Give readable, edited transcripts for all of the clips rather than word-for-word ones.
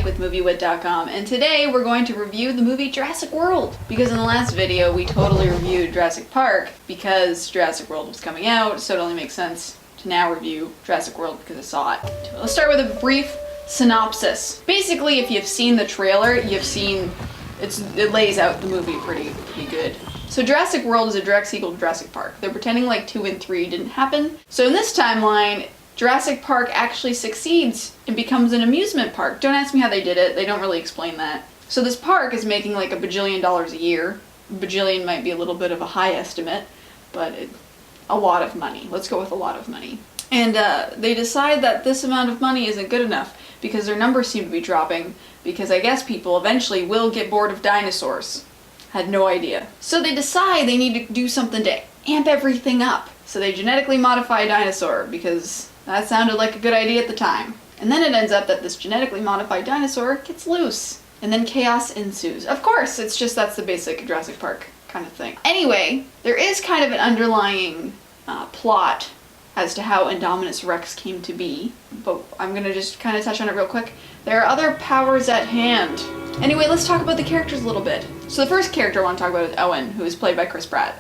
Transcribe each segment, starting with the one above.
with MovieWit.com, and today we're going to review the movie Jurassic World. Because in the last video we totally reviewed Jurassic Park because Jurassic World was coming out, so it only makes sense to now review Jurassic World because I saw it. Let's start with a brief synopsis. Basically, if you've seen the trailer, you've seen it lays out the movie pretty good. So Jurassic World is a direct sequel to Jurassic Park. They're pretending like 2 and 3 didn't happen. So in this timeline, Jurassic Park actually succeeds and becomes an amusement park. Don't ask me how they did it. They don't really explain that. So this park is making like $1 bajillion a year. Bajillion might be a little bit of a high estimate, but a lot of money. Let's go with a lot of money. And they decide that this amount of money isn't good enough because their numbers seem to be dropping because I guess people eventually will get bored of dinosaurs. Had no idea. So they decide they need to do something to amp everything up. So they genetically modify a dinosaur because that sounded like a good idea at the time. And then it ends up that this genetically modified dinosaur gets loose. And then chaos ensues. Of course, it's just that's the basic Jurassic Park kind of thing. Anyway, there is kind of an underlying plot as to how Indominus Rex came to be, but I'm gonna just kind of touch on it real quick. There are other powers at hand. Anyway, let's talk about the characters a little bit. So the first character I want to talk about is Owen, who is played by Pratt.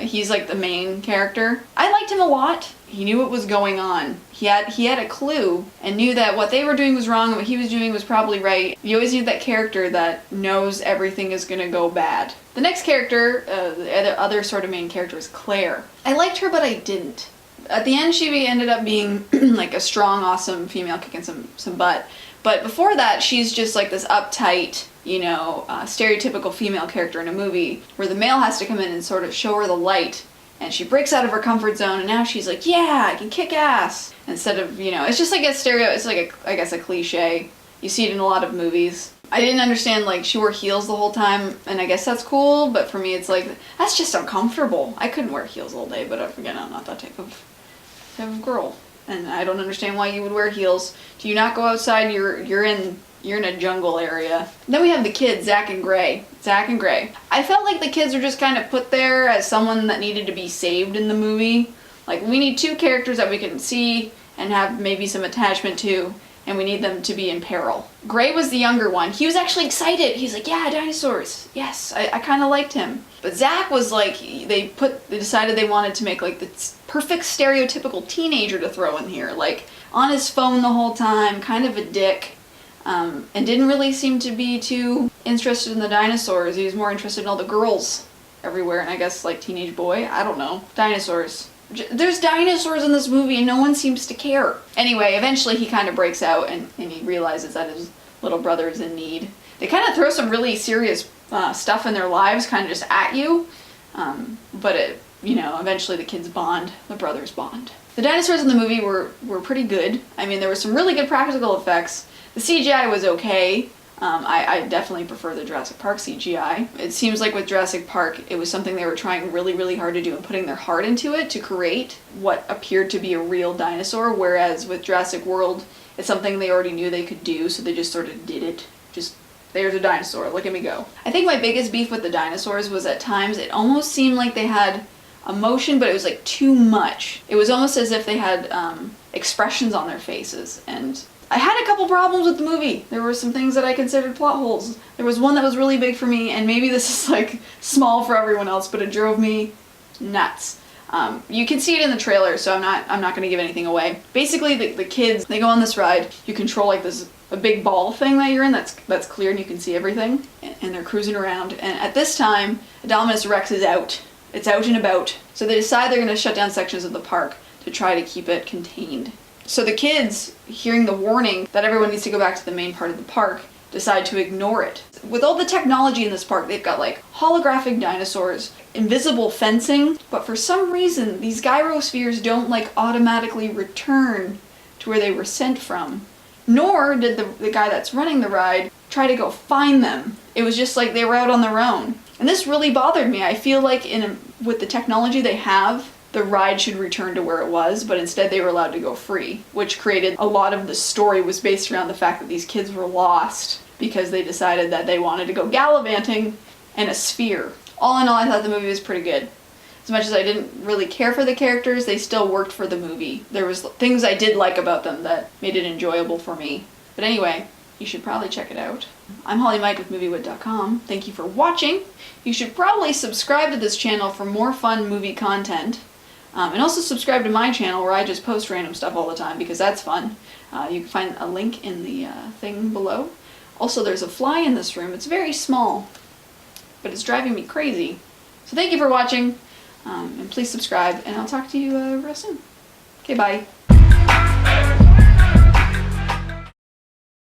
He's like the main character. I liked him a lot. He knew what was going on. He had a clue and knew that what they were doing was wrong and what he was doing was probably right. You always need that character that knows everything is gonna go bad. The next character, the other sort of main character, is Claire. I liked her, but I didn't. At the end, she ended up being like a strong, awesome female kicking some butt. But before that, she's just like this uptight, stereotypical female character in a movie where the male has to come in and sort of show her the light. And she breaks out of her comfort zone, and now she's like, yeah, I can kick ass. Instead of, it's just like a it's like I guess a cliche. You see it in a lot of movies. I didn't understand, like, she wore heels the whole time, and I guess that's cool, but for me it's like, that's just uncomfortable. I couldn't wear heels all day, but again, I'm not that type of girl. And I don't understand why you would wear heels. Do you not go outside? You're in a jungle area. Then we have the kids, Zach and Gray. I felt like the kids were just kind of put there as someone that needed to be saved in the movie. Like, we need 2 characters that we can see and have maybe some attachment to, and we need them to be in peril. Gray was the younger one. He was actually excited. He's like, yeah, dinosaurs. Yes, I kind of liked him. But Zach was like, they decided they wanted to make like the perfect stereotypical teenager to throw in here. Like, on his phone the whole time, kind of a dick. And didn't really seem to be too interested in the dinosaurs. He was more interested in all the girls everywhere, and I guess like teenage boy, I don't know. Dinosaurs. There's dinosaurs in this movie and no one seems to care. Anyway, eventually he kind of breaks out and he realizes that his little brother is in need. They kind of throw some really serious stuff in their lives kind of just at you, but eventually the kids bond, the brothers bond. The dinosaurs in the movie were pretty good. I mean, there were some really good practical effects. The CGI was okay. I definitely prefer the Jurassic Park CGI. It seems like with Jurassic Park, it was something they were trying really, really hard to do and putting their heart into it to create what appeared to be a real dinosaur, whereas with Jurassic World, it's something they already knew they could do, so they just sort of did it. Just, there's a dinosaur, look at me go. I think my biggest beef with the dinosaurs was at times it almost seemed like they had emotion, but it was like too much. It was almost as if they had expressions on their faces, and I had a couple problems with the movie. There were some things that I considered plot holes. There was one that was really big for me, and maybe this is like small for everyone else, but it drove me nuts. You can see it in the trailer, so I'm not going to give anything away. Basically, the kids, they go on this ride. You control like a big ball thing that you're in that's clear and you can see everything, and they're cruising around. And at this time, Indominus Rex is out. It's out and about. So they decide they're going to shut down sections of the park to try to keep it contained. So the kids, hearing the warning that everyone needs to go back to the main part of the park, decide to ignore it. With all the technology in this park, they've got like holographic dinosaurs, invisible fencing, but for some reason these gyrospheres don't like automatically return to where they were sent from. Nor did the guy that's running the ride try to go find them. It was just like they were out on their own. And this really bothered me. I feel like with the technology they have, the ride should return to where it was, but instead they were allowed to go free, which created a lot of the story was based around the fact that these kids were lost because they decided that they wanted to go gallivanting in a sphere. All in all, I thought the movie was pretty good. As much as I didn't really care for the characters, they still worked for the movie. There was things I did like about them that made it enjoyable for me. But anyway, you should probably check it out. I'm Holly Mike with MovieWit.com. Thank you for watching. You should probably subscribe to this channel for more fun movie content. And also subscribe to my channel where I just post random stuff all the time because that's fun. You can find a link in the thing below. Also, there's a fly in this room. It's very small, but it's driving me crazy. So thank you for watching, and please subscribe, and I'll talk to you real soon. Okay, bye.